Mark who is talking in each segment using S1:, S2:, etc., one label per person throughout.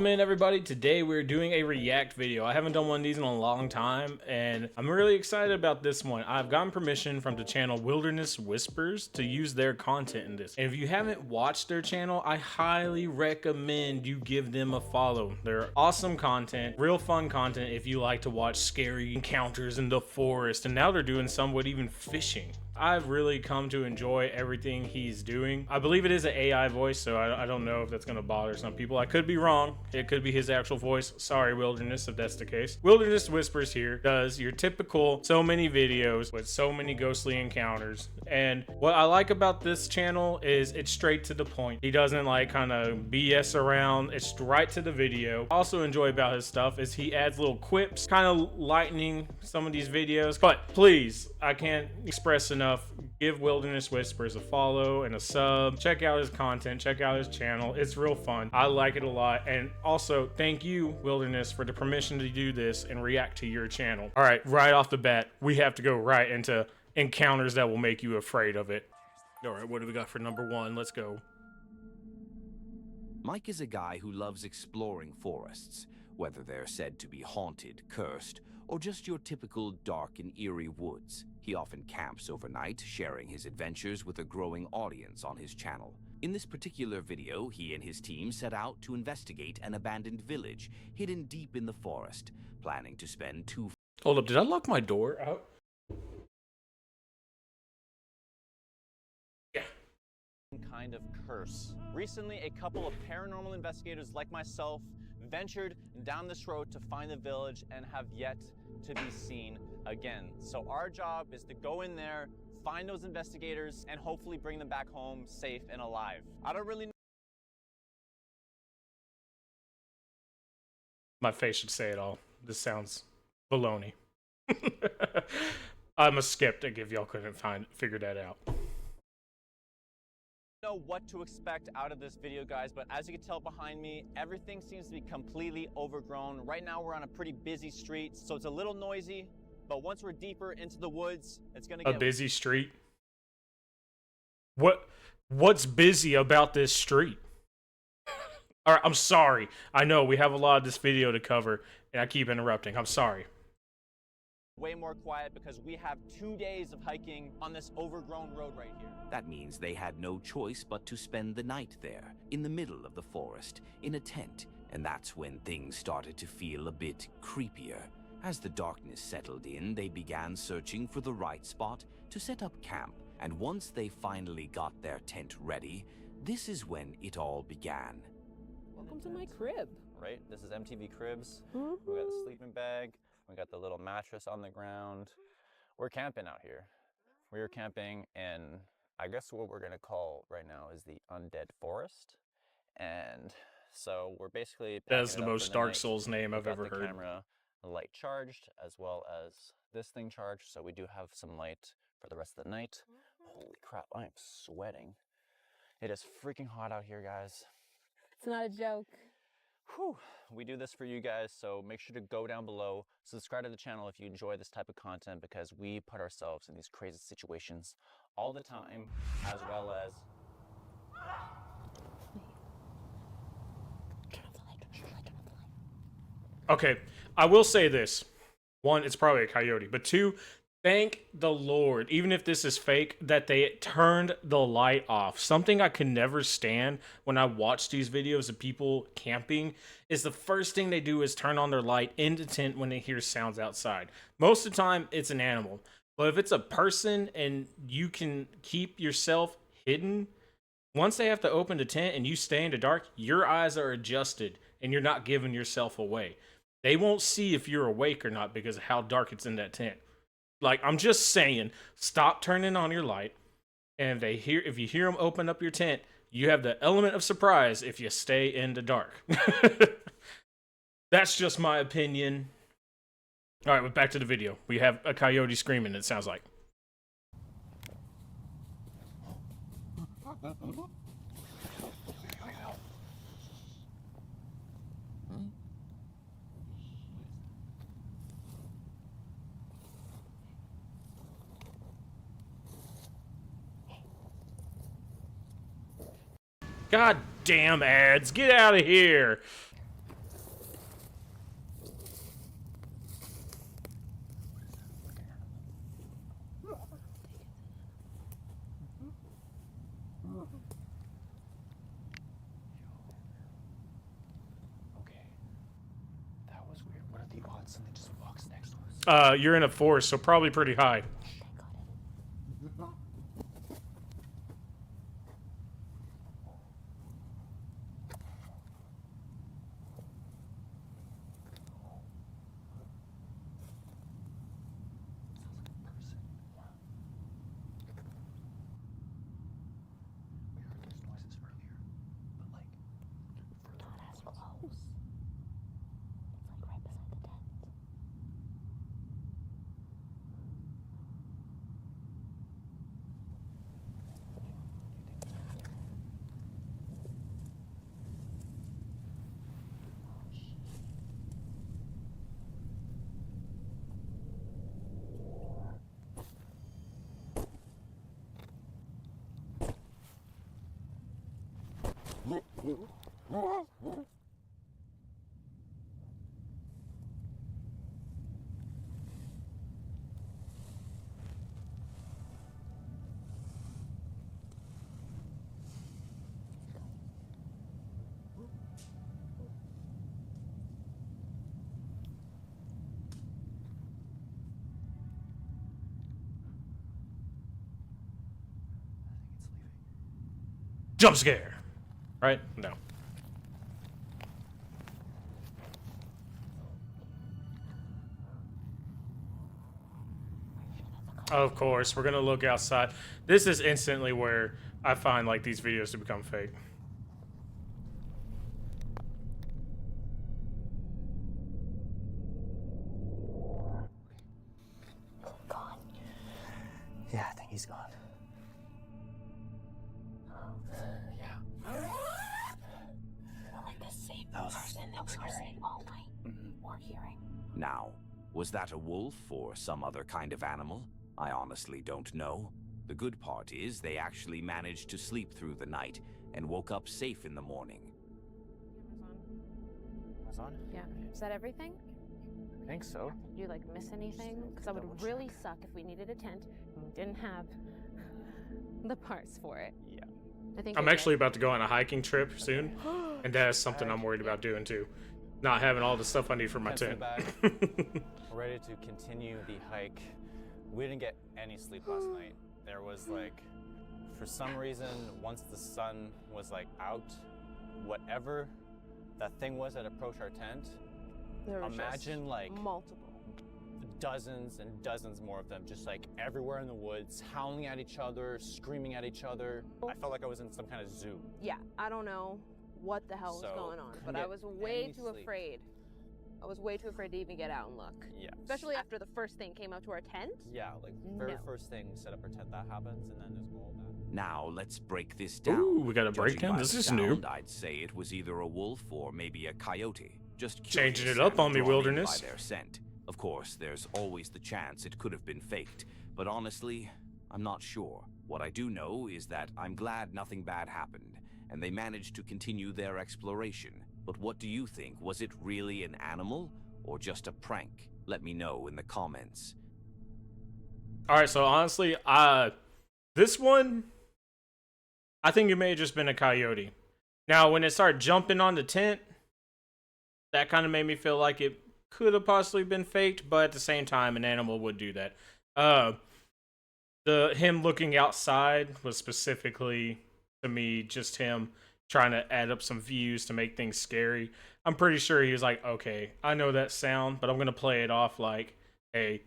S1: Welcome in, everybody. Today we're doing a react video. I haven't done one of these in a long time, and I'm really excited about this one. I've gotten permission from the channel Wilderness Whispers to use their content in this. And if you haven't watched their channel, I highly recommend you give them a follow. They're awesome content, real fun content if you like to watch scary encounters in the forest. And now they're doing some with even fishing. I've really come to enjoy everything he's doing. I believe it is an AI voice, so I don't know if that's going to bother some people. I could be wrong. It could be his actual voice. Sorry, Wilderness, if that's the case. Wilderness Whispers here does your typical so many videos with so many ghostly encounters. And what I like about this channel is it's straight to the point. He doesn't like kind of BS around. It's right to the video. I also enjoy about his stuff is he adds little quips, kind of lightening some of these videos. But please, I can't express enough. Give Wilderness Whispers a follow and a sub. Check out his content, check out his channel. It's real fun. I like it a lot. And also thank you, Wilderness, for the permission to do this and react to your channel. All right, right off the bat, we have to go right into encounters that will make you afraid of it. All right, what do we got for number one? Let's go.
S2: Mike is a guy who loves exploring forests, whether they're said to be haunted, cursed, or just your typical dark and eerie woods. He often camps overnight, sharing his adventures with a growing audience on his channel. In this particular video, he and his team set out to investigate an abandoned village hidden deep in the forest, planning to spend
S1: Hold up, did I lock my door out? Yeah.
S3: Kind of curse. Recently, a couple of paranormal investigators like myself ventured down this road to find the village and have yet to be seen again. So our job is to go in there, find those investigators, and hopefully bring them back home safe and alive. I don't really know.
S1: My face should say it all. This sounds baloney. I'm a skeptic if y'all couldn't figure that out.
S3: Know what to expect out of this video, guys, but as you can tell behind me, everything seems to be completely overgrown. Right now we're on a pretty busy street, so it's a little noisy, but once we're deeper into the woods, it's gonna get
S1: a busy street. What's busy about this street? All right, I'm sorry. I know we have a lot of this video to cover and I keep interrupting. I'm sorry.
S3: Way more quiet because we have 2 days of hiking on this overgrown road right here.
S2: That means they had no choice but to spend the night there, in the middle of the forest, in a tent. And that's when things started to feel a bit creepier. As the darkness settled in, they began searching for the right spot to set up camp. And once they finally got their tent ready, this is when it all began.
S4: Welcome to my crib.
S3: Right? This is MTV Cribs. We got the sleeping bag. We got the little mattress on the ground. We're camping out here. We're camping in, I guess what we're gonna call right now is the undead forest. And so we're basically—
S1: That's the most Dark Souls name I've ever heard.
S3: Camera light charged as well as this thing charged. So we do have some light for the rest of the night. Holy crap, I am sweating. It is freaking hot out here, guys.
S4: It's not a joke.
S3: Whew. We do this for you guys, so make sure to go down below, subscribe to the channel if you enjoy this type of content, because we put ourselves in these crazy situations all the time, as well as—
S4: Turn off the light, turn off the light.
S1: Okay, I will say this. One, it's probably a coyote, but two, thank the Lord, even if this is fake, that they turned the light off. Something I can never stand when I watch these videos of people camping is the first thing they do is turn on their light in the tent when they hear sounds outside. Most of the time, it's an animal. But if it's a person and you can keep yourself hidden, once they have to open the tent and you stay in the dark, your eyes are adjusted and you're not giving yourself away. They won't see if you're awake or not because of how dark it's in that tent. Like, I'm just saying, stop turning on your light. And if you hear them open up your tent, you have the element of surprise if you stay in the dark. That's just my opinion. All right, back to the video. We have a coyote screaming, it sounds like. God damn ads, get out of here.
S3: the odds something just walks next to us?
S1: You're in a forest, so probably pretty high. Jump scare. Right? No. Of course, we're gonna look outside. This is instantly where I find like these videos to become fake.
S4: Gone.
S3: Yeah, I think he's gone. Yeah.
S4: Like the same
S3: That was
S4: person that we were seeing all night. Or hearing.
S2: Now, was that a wolf or some other kind of animal? I honestly don't know. The good part is they actually managed to sleep through the night and woke up safe in the morning.
S3: Amazon?
S4: Yeah. Is that everything?
S3: I think so.
S4: Did you like miss anything? Because that would really suck if we needed a tent and we didn't have the parts for it.
S3: Yeah.
S4: I think
S1: I'm
S4: you're
S1: actually
S4: good.
S1: about to go on a hiking trip soon, and that's something I'm worried about doing too. Not having all the stuff I need for my
S3: Pencil
S1: tent.
S3: bag. We're ready to continue the hike. We didn't get any sleep last night. There was like, for some reason, once the sun was like out, whatever that thing was that approached our tent,
S4: There was
S3: imagine
S4: just
S3: like
S4: multiple.
S3: dozens and dozens more of them, just like everywhere in the woods, howling at each other, screaming at each other. I felt like I was in some kind of zoo.
S4: Yeah, I don't know what the hell was
S3: So,
S4: going on,
S3: couldn't
S4: but I
S3: get
S4: was way
S3: any
S4: too
S3: sleep.
S4: afraid. I was way too afraid to even get out and look.
S3: Yeah.
S4: Especially after the first thing came up to our tent.
S3: Yeah, like very
S4: No.
S3: first thing we set up our tent, that happens, and then there's all that.
S2: Now, let's break this down.
S1: Ooh, we got a
S2: Judging
S1: breakdown?
S2: by
S1: This
S2: the
S1: is new.
S2: sound, I'd say it was either a wolf or maybe a coyote. Just
S1: Changing
S2: curious
S1: it up
S2: and
S1: on me,
S2: drawn in
S1: Wilderness.
S2: By their scent. Of course, there's always the chance it could have been faked, but honestly, I'm not sure. What I do know is that I'm glad nothing bad happened, and they managed to continue their exploration. But what do you think? Was it really an animal or just a prank? Let me know in the comments.
S1: All right, so honestly, this one, I think it may have just been a coyote. Now, when it started jumping on the tent, that kind of made me feel like it could have possibly been faked, but at the same time, an animal would do that. Him looking outside was specifically, to me, just him trying to add up some views to make things scary. I'm pretty sure he was like, okay, I know that sound, but I'm going to play it off like, hey,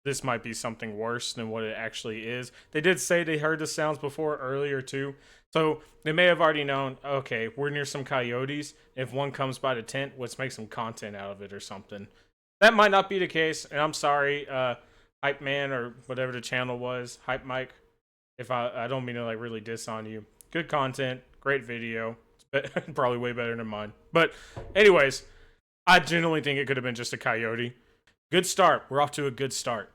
S1: this might be something worse than what it actually is. They did say they heard the sounds before earlier too. So they may have already known, okay, we're near some coyotes. If one comes by the tent, let's make some content out of it or something. That might not be the case. And I'm sorry, Hype Man or whatever the channel was, Hype Mike. If I don't mean to like really diss on you. Good content, great video. It's probably way better than mine. But anyways, I genuinely think it could have been just a coyote. Good start. We're off to a good start.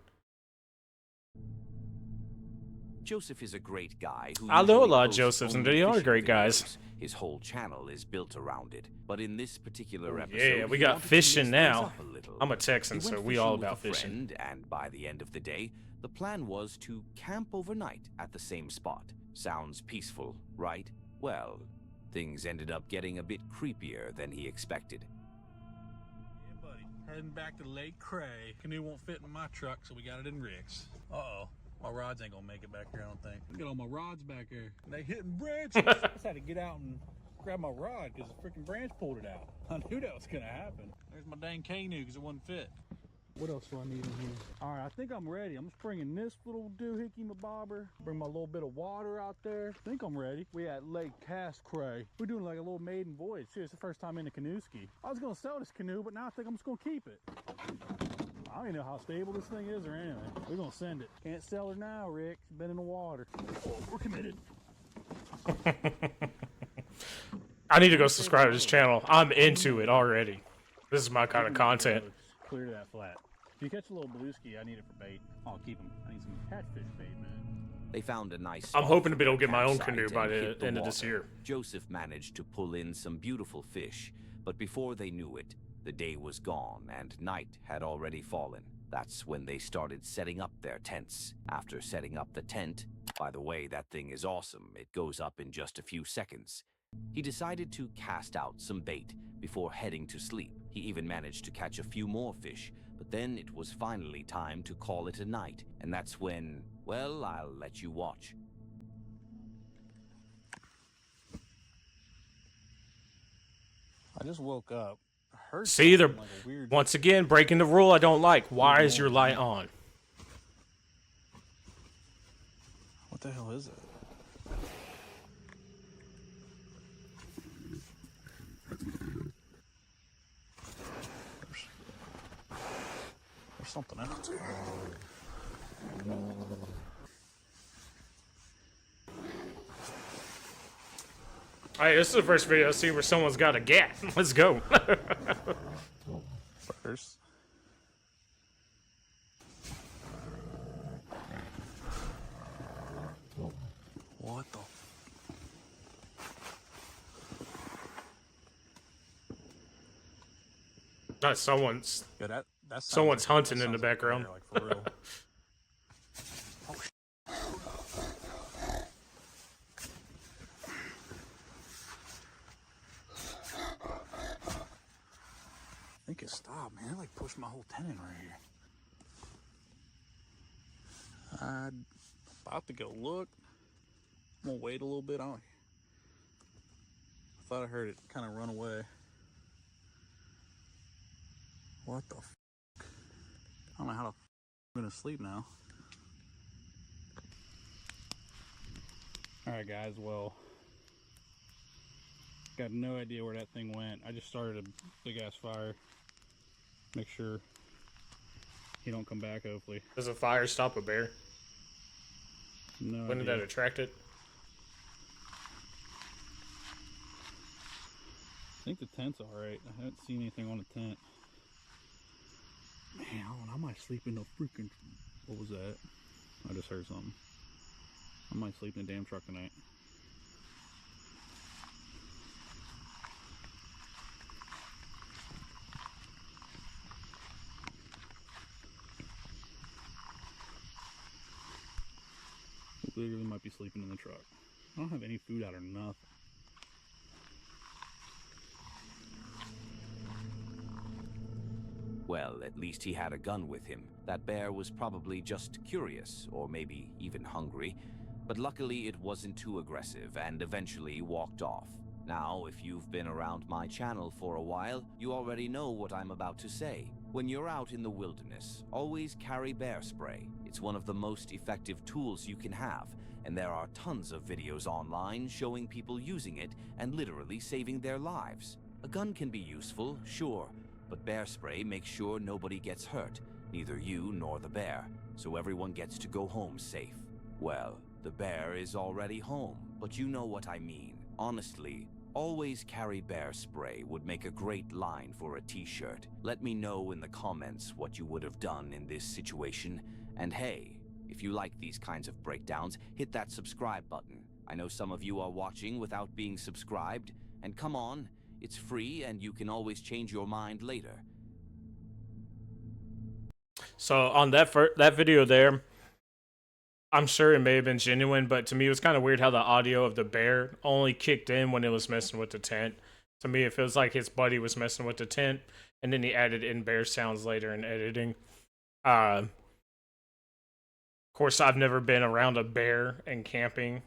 S2: Joseph is a great guy who
S1: I know a
S2: usually
S1: lot of
S2: posts
S1: Josephs, and
S2: only
S1: they are
S2: fishing
S1: great guys.
S2: videos. His whole channel is built around it. But in this particular episode,
S1: Yeah, we
S2: he
S1: got
S2: wanted to
S1: fishing
S2: mix things
S1: now.
S2: up a little.
S1: I'm a Texan,
S2: He went
S1: so we all
S2: fishing with
S1: about
S2: a
S1: fishing.
S2: friend, and by the end of the day, the plan was to camp overnight at the same spot. Sounds peaceful, right? Well, things ended up getting a bit creepier than he expected.
S5: Yeah, buddy. Heading back to Lake Cray. Canoe won't fit in my truck, so we got it in Rick's. Uh-oh. My rods ain't gonna make it back here, I don't think. Look at all my rods back here. They hitting branches. I just had to get out and grab my rod because the freaking branch pulled it out. I knew that was gonna happen. There's my dang canoe because it wouldn't fit. What else do I need in here? All right, I think I'm ready. I'm just bringing this little doohickey mabobber. Bring my little bit of water out there. I think I'm ready. We at Lake Cray. We're doing like a little maiden voyage. See, it's the first time in a canoe ski. I was gonna sell this canoe, but now I think I'm just gonna keep it. I don't even know how stable this thing is or anything. We're gonna send it. Can't sell her now, Rick. She's been in the water. Oh, we're committed.
S1: I need to go subscribe to this channel. I'm into it already. This is my kind of content.
S5: Clear that flat. If you catch a little blueski, I need it for bait. I'll keep them. I need some catfish bait, man.
S2: They found a nice.
S1: I'm hoping to be able to get my own
S2: campsite
S1: canoe by
S2: and
S1: the
S2: hit
S1: end of
S2: water.
S1: this year.
S2: Joseph managed to pull in some beautiful fish, but before they knew it, the day was gone and night had already fallen. That's when they started setting up their tents. After setting up the tent, by the way, that thing is awesome. It goes up in just a few seconds. He decided to cast out some bait before heading to sleep. He even managed to catch a few more fish, but then it was finally time to call it a night. And that's when, well, I'll let you watch.
S5: I just woke up. I heard
S1: See, they're
S5: something like a weird...
S1: once again breaking the rule I don't like. Why is your light on?
S5: What the hell is it? There's something else.
S1: Alright, this is the first video I've seen where someone's got a gat. Let's go.
S5: First. What the?
S1: Not someone's.
S5: Yeah, that's
S1: Someone's hunting in the background.
S5: Like for real. I think it stopped, man. It like pushed my whole tent in right here. I'm about to go look. I'm gonna wait a little bit. I thought I heard it kind of run away. What the f? I don't know how the f I'm gonna sleep now. Alright guys, well, got no idea where that thing went. I just started a big ass fire. Make sure he don't come back, hopefully.
S1: Does a fire stop a bear?
S5: No
S1: When did
S5: idea.
S1: that attract it?
S5: I think the tent's alright. I haven't seen anything on the tent. Man, I might sleep in the freaking... What was that? I just heard something. I might sleep in the damn truck tonight. Literally might be sleeping in the truck. I don't have any food out or nothing.
S2: Well, at least he had a gun with him. That bear was probably just curious, or maybe even hungry, but luckily it wasn't too aggressive and eventually walked off. Now, if you've been around my channel for a while, you already know what I'm about to say. When you're out in the wilderness, always carry bear spray. It's one of the most effective tools you can have, and there are tons of videos online showing people using it and literally saving their lives. A gun can be useful, sure, but bear spray makes sure nobody gets hurt, neither you nor the bear, so everyone gets to go home safe. Well, the bear is already home, but you know what I mean. Honestly, always carry bear spray would make a great line for a t-shirt. Let me know in the comments what you would have done in this situation. And hey, if you like these kinds of breakdowns, hit that subscribe button. I know some of you are watching without being subscribed, and come on, it's free and you can always change your mind later.
S1: So on that video there, I'm sure it may have been genuine, but to me it was kind of weird how the audio of the bear only kicked in when it was messing with the tent. To me, it feels like his buddy was messing with the tent, and then he added in bear sounds later in editing. Of course, I've never been around a bear and camping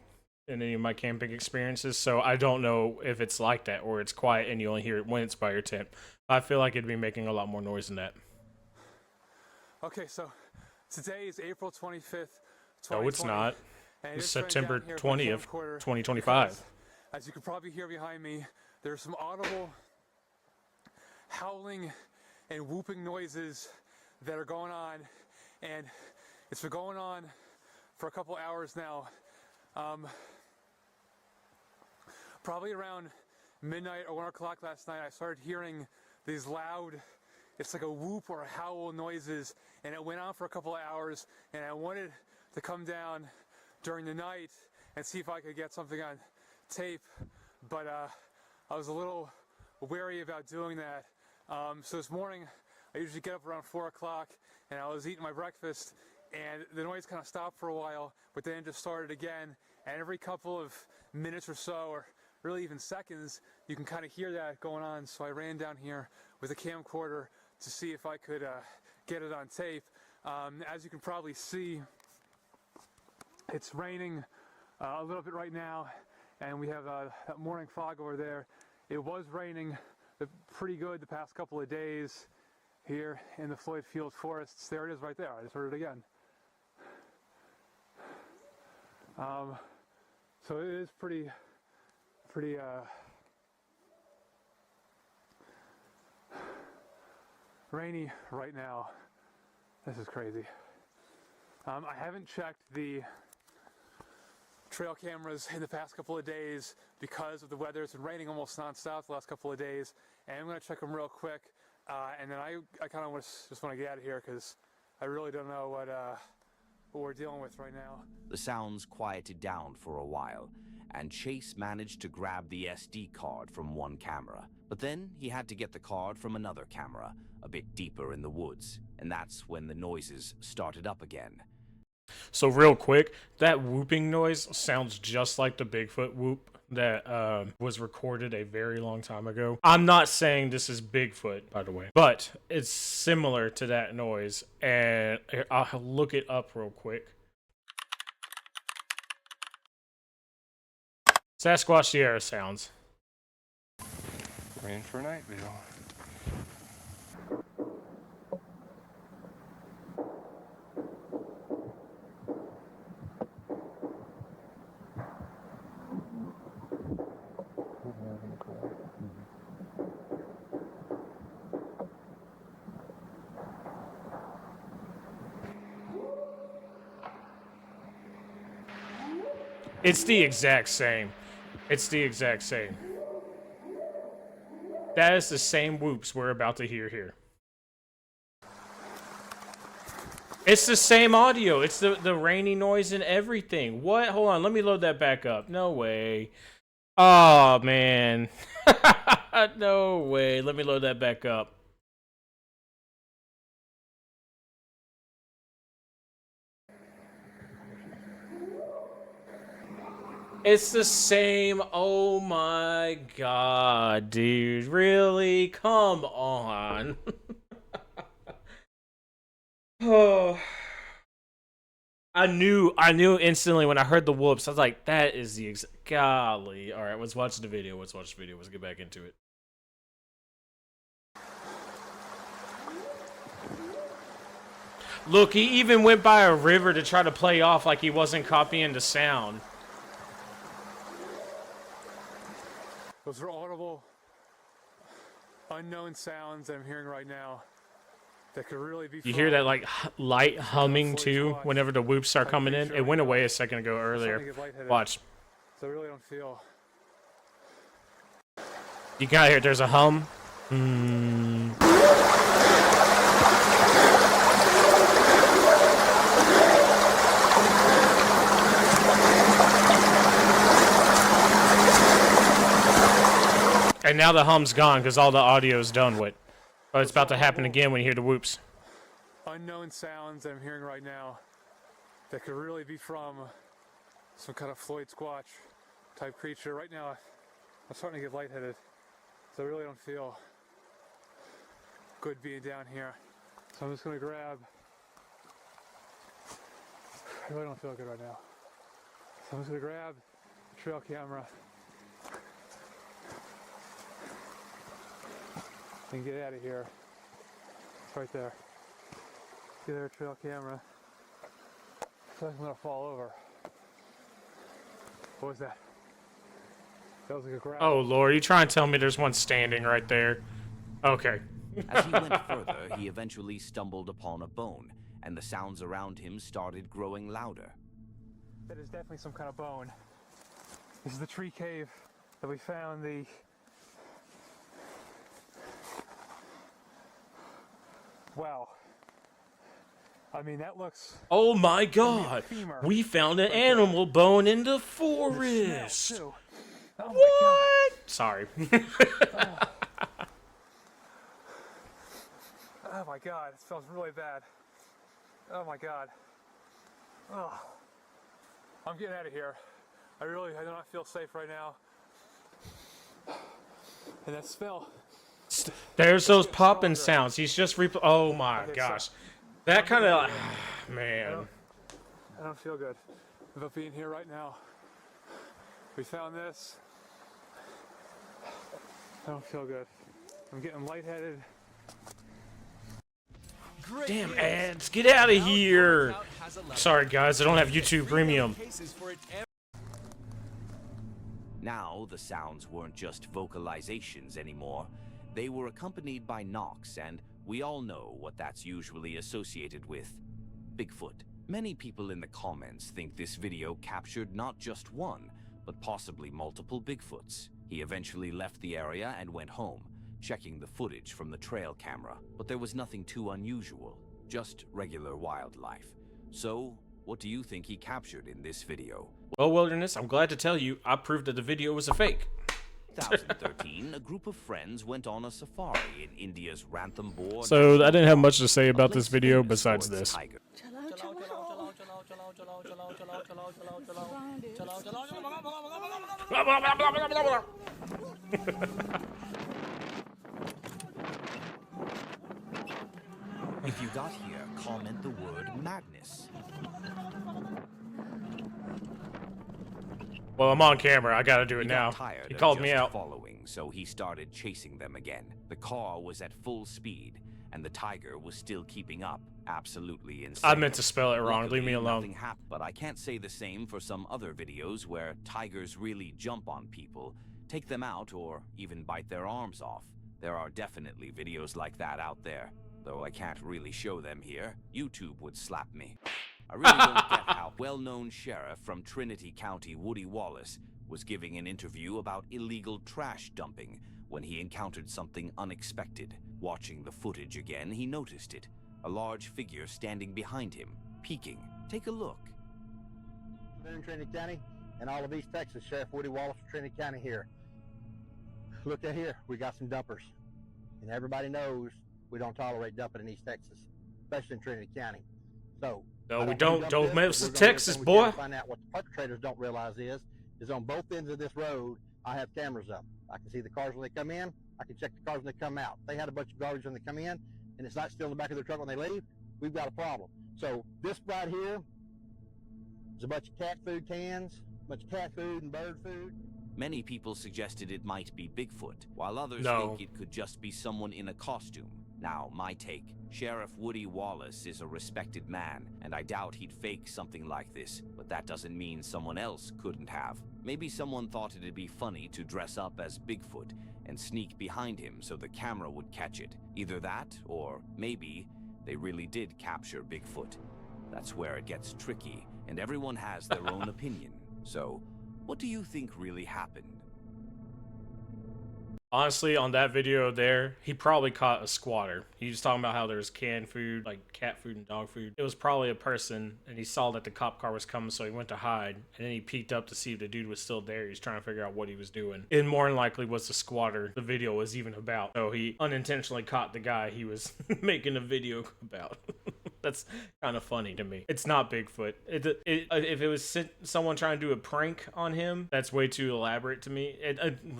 S1: in any of my camping experiences, so I don't know if it's like that or it's quiet and you only hear it when it's by your tent. I feel like it'd be making a lot more noise than that.
S6: Okay, so today is April 25th, 2020.
S1: No, it's not. It's September 20th, 2025.
S6: As you can probably hear behind me, there's some audible howling and whooping noises that are going on, and it's been going on for a couple hours now. Probably around midnight or 1 o'clock last night, I started hearing these loud, it's like a whoop or a howl noises, and it went on for a couple of hours, and I wanted to come down during the night and see if I could get something on tape, but I was a little wary about doing that. So this morning, I usually get up around 4 o'clock, and I was eating my breakfast, and the noise kind of stopped for a while, but then it just started again, and every couple of minutes or so, or really even seconds, you can kind of hear that going on. So I ran down here with a camcorder to see if I could get it on tape. As you can probably see, it's raining a little bit right now, and we have that morning fog over there. It was raining pretty good the past couple of days here in the Floyd Field forests. There it is right there. I just heard it again. So it is pretty rainy right now. This is crazy. I haven't checked the trail cameras in the past couple of days because of the weather. It's been raining almost nonstop the last couple of days, and I'm going to check them real quick, and then I kind of just want to get out of here because I really don't know what we're dealing with right now.
S2: The sounds quieted down for a while, and Chase managed to grab the SD card from one camera. But then he had to get the card from another camera, a bit deeper in the woods, and that's when the noises started up again.
S1: So real quick, that whooping noise sounds just like the Bigfoot whoop that was recorded a very long time ago. I'm not saying this is Bigfoot, by the way, but it's similar to that noise, and I'll look it up real quick. Sasquatch Sierra sounds.
S7: Rain for night view.
S1: It's the exact same. It's the exact same. That is the same whoops we're about to hear here. It's the same audio. It's the rainy noise and everything. What? Hold on. Let me load that back up. No way. Oh, man. No way. Let me load that back up. It's the same. Oh my god, dude. Really? Come on. Oh. I knew instantly when I heard the whoops. I was like, that is the golly. All right, let's watch the video. Let's get back into it. Look, he even went by a river to try to play off like he wasn't copying the sound.
S6: Those are audible, unknown sounds that I'm hearing right now that could really be.
S1: You hear that like light humming too whenever the whoops start coming in? It went away a second ago earlier. Watch.
S6: So I really don't feel.
S1: You got here. There's a hum. And now the hum's gone because all the audio's done with. But it's about to happen again when you hear the whoops.
S6: Unknown sounds that I'm hearing right now that could really be from some kind of Floyd Squatch type creature. Right now, I'm starting to get lightheaded. So I really don't feel good being down here. So I'm just gonna grab, I really don't feel good right now. So I'm just gonna grab the trail camera and get out of here. It's right there. See there, trail camera. So I'm gonna fall over. What was that? That was like a grab.
S1: Oh Lord, you trying to tell me there's one standing right there? Okay.
S2: As he went further, he eventually stumbled upon a bone, and the sounds around him started growing louder.
S6: That is definitely some kind of bone. This is the tree cave that we found the... Wow. I mean, that looks...
S1: Oh my God!
S6: femur
S1: We found an
S6: right there.
S1: animal bone in the
S6: The
S1: forest!
S6: smell, too. Oh my
S1: What? Sorry.
S6: God. Oh my God, it smells really bad. Oh my God. Oh. I'm getting out of here. I do not feel safe right now. And that smell.
S1: There's those
S6: It's
S1: popping
S6: stronger.
S1: sounds. He's just oh my
S6: Okay, so
S1: gosh. That kind of man.
S6: I don't feel good about being here right now. We found this. I don't feel good. I'm getting lightheaded.
S1: Damn ads, get out of here. Sorry guys, I don't have YouTube Premium.
S2: Now, the sounds weren't just vocalizations anymore. They were accompanied by knocks, and we all know what that's usually associated with. Bigfoot. Many people in the comments think this video captured not just one, but possibly multiple Bigfoots. He eventually left the area and went home, checking the footage from the trail camera. But there was nothing too unusual, just regular wildlife. So, what do you think he captured in this video?
S1: Well, Wilderness, I'm glad to tell you, I proved that the video was a fake.
S2: 2013, a group of friends went on a safari in India's Ranthambore.
S1: So I didn't have much to say
S2: a
S1: about this
S2: place
S1: video
S2: famous
S1: besides
S2: for its
S1: this.
S2: tiger. If you got here, comment the word madness.
S1: Well, I'm on camera. I gotta do it
S2: He
S1: now.
S2: got tired
S1: He
S2: of
S1: called me
S2: just
S1: out.
S2: following, so he started chasing them again. The car was at full speed, and the tiger was still keeping up. Absolutely insane.
S1: I meant to spell it wrong.
S2: Luckily,
S1: Leave me alone.
S2: nothing happened, but I can't say the same for some other videos where tigers really jump on people, take them out, or even bite their arms off. There are definitely videos like that out there, though I can't really show them here. YouTube would slap me. I really don't get how well-known sheriff from Trinity County, Woody Wallace, was giving an interview about illegal trash dumping when he encountered something unexpected. Watching the footage again, he noticed it. A large figure standing behind him, peeking. Take a look.
S7: They're in Trinity County and all of East Texas. Sheriff Woody Wallace from Trinity County here. Look at here, we got some dumpers. And everybody knows we don't tolerate dumping in East Texas, especially in Trinity County. So,
S1: No,
S7: I
S1: we
S7: wanna
S1: don't.
S7: dump
S1: Don't
S7: this,
S1: mess
S7: but
S1: with
S7: we're gonna do
S1: Texas,
S7: everything we can
S1: boy.
S7: to find out what the perpetrators don't realize is on both ends of this road, I have cameras up. I can see the cars when they come in. I can check the cars when they come out. They had a bunch of garbage when they come in, and it's not still in the back of their truck when they leave. We've got a problem. So this right here is a bunch of cat food cans, a bunch of cat food and bird food.
S2: Many people suggested it might be Bigfoot, while others
S1: No.
S2: think it could just be someone in a costume. Now, my take. Sheriff Woody Wallace is a respected man, and I doubt he'd fake something like this, but that doesn't mean someone else couldn't have. Maybe someone thought it'd be funny to dress up as Bigfoot and sneak behind him so the camera would catch it. Either that, or maybe they really did capture Bigfoot. That's where it gets tricky, and everyone has their own opinion. So, what do you think really happened?
S1: Honestly, on that video there, he probably caught a squatter. He was talking about how there's canned food, like cat food and dog food. It was probably a person, and he saw that the cop car was coming, so he went to hide. And then he peeked up to see if the dude was still there. He was trying to figure out what he was doing. It more than likely was the squatter the video was even about. So he unintentionally caught the guy he was making a video about. That's kind of funny to me. It's not Bigfoot. If it was someone trying to do a prank on him, that's way too elaborate to me.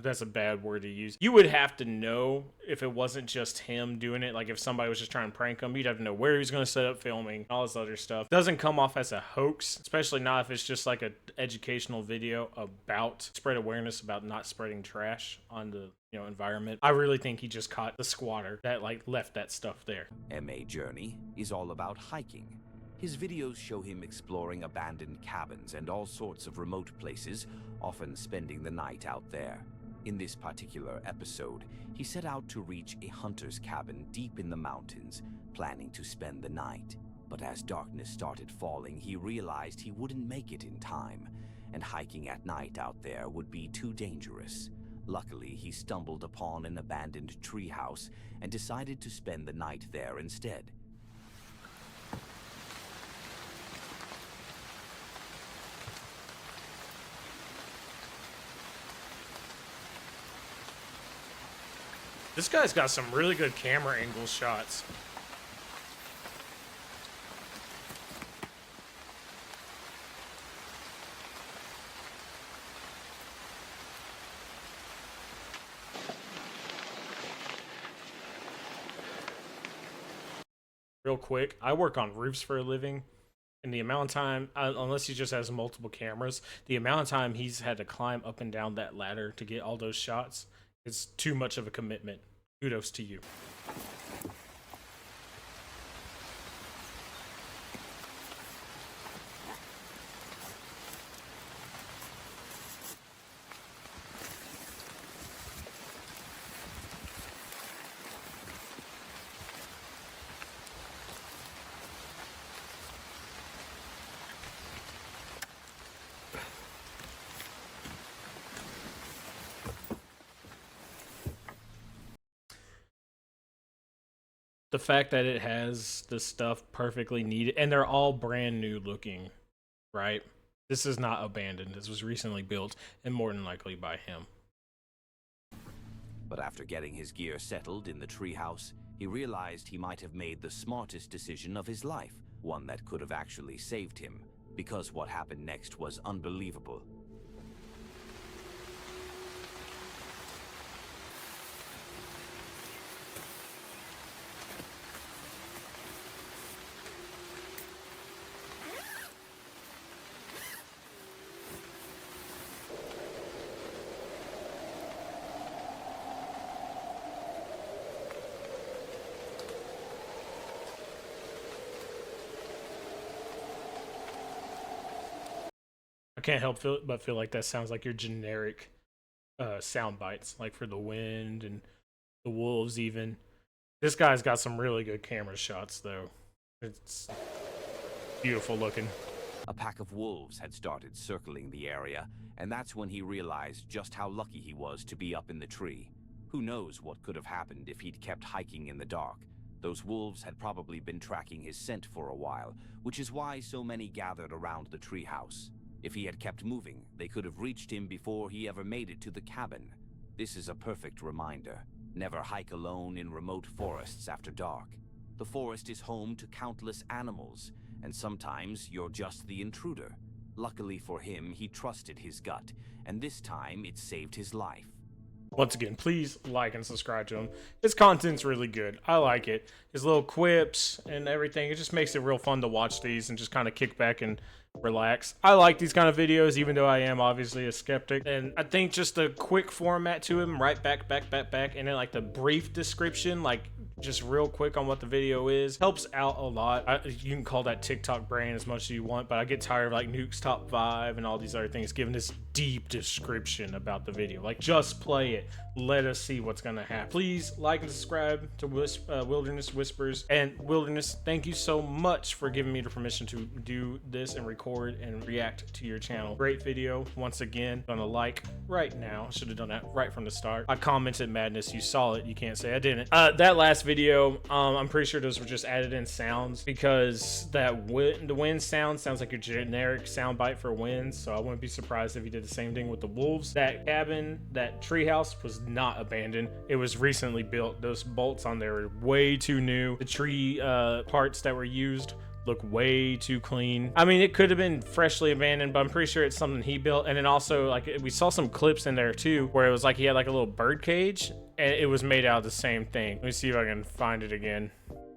S1: That's a bad word to use. You would have to know if it wasn't just him doing it. Like if somebody was just trying to prank him, you'd have to know where he was going to set up filming, all this other stuff. Doesn't come off as a hoax, especially not if it's just like an educational video about spread awareness about not spreading trash on the environment. I really think he just caught the squatter that like left that stuff there.
S2: M.A. Journey is all about hiking. His videos show him exploring abandoned cabins and all sorts of remote places, often spending the night out there. In this particular episode, he set out to reach a hunter's cabin deep in the mountains, planning to spend the night. But as darkness started falling, he realized he wouldn't make it in time, and hiking at night out there would be too dangerous. Luckily, he stumbled upon an abandoned treehouse and decided to spend the night there instead.
S1: This guy's got some really good camera angle shots. Real quick, I work on roofs for a living, and the amount of time, unless he just has multiple cameras, the amount of time he's had to climb up and down that ladder to get all those shots is too much of a commitment. Kudos to you. The fact that it has the stuff perfectly needed, and they're all brand new looking, right? This is not abandoned. This was recently built, and more than likely by him.
S2: But after getting his gear settled in the treehouse, he realized he might have made the smartest decision of his life, one that could have actually saved him, because what happened next was unbelievable.
S1: I can't help but feel like that sounds like your generic sound bites, like for the wind and the wolves even. This guy's got some really good camera shots though. It's beautiful looking.
S2: A pack of wolves had started circling the area, and that's when he realized just how lucky he was to be up in the tree. Who knows what could have happened if he'd kept hiking in the dark. Those wolves had probably been tracking his scent for a while, which is why so many gathered around the treehouse. If he had kept moving, they could have reached him before he ever made it to the cabin. This is a perfect reminder. Never hike alone in remote forests after dark. The forest is home to countless animals, and sometimes you're just the intruder. Luckily for him, he trusted his gut, and this time it saved his life.
S1: Once again, please like and subscribe to him. His content's really good. I like it. His little quips and everything, it just makes it real fun to watch these and just kind of kick back and relax. I like these kind of videos, even though I am obviously a skeptic. And I think just the quick format to him, right back, and then like the brief description, like just real quick on what the video is, helps out a lot. You can call that TikTok brain as much as you want, but I get tired of like Nuke's Top 5 and all these other things giving this deep description about the video. Like, just play it. Let us see what's gonna happen. Please like and subscribe to Wilderness Whispers. And Wilderness, thank you so much for giving me the permission to do this and record record and react to your channel. Great video. Once again, gonna like right now. Should have done that right from the start. I commented madness. You saw it. You can't say I didn't. That last video, I'm pretty sure those were just added in sounds because the wind sounds like your generic sound bite for winds. So I wouldn't be surprised if he did the same thing with the wolves. That cabin, that treehouse was not abandoned. It was recently built. Those bolts on there were way too new. The tree parts that were used look way too clean. I mean, it could have been freshly abandoned, but I'm pretty sure it's something he built. And then also, like, we saw some clips in there too where it was like he had like a little bird cage and it was made out of the same thing. Let me see if I can find it again.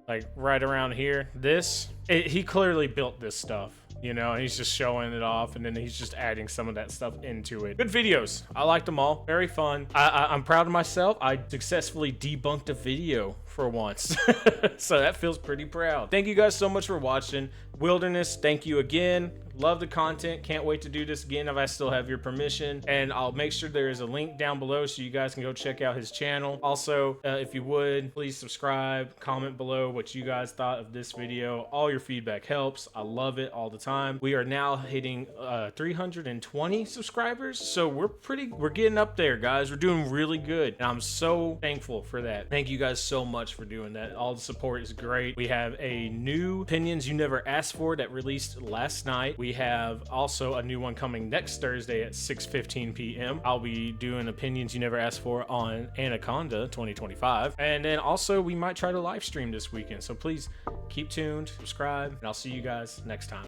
S1: Like right around here, he clearly built this stuff, you know, and he's just showing it off, and then he's just adding some of that stuff into it. Good videos. I liked them all. Very fun. I'm proud of myself. I successfully debunked a video for once. So that feels pretty proud. Thank you guys so much for watching. Wilderness, thank you again. Love the content. Can't wait to do this again if I still have your permission. And I'll make sure there is a link down below so you guys can go check out his channel. Also, if you would, please subscribe, comment below what you guys thought of this video. All your feedback helps. I love it all the time. We are now hitting 320 subscribers. So we're getting up there, guys. We're doing really good. And I'm so thankful for that. Thank you guys so much for doing that. All the support is great. We have a new Opinions You Never Asked For that released last night. We have also a new one coming next Thursday at 6:15 p.m. I'll be doing Opinions You Never Asked For on Anaconda 2025. And then also we might try to live stream this weekend. So please keep tuned, subscribe, and I'll see you guys next time.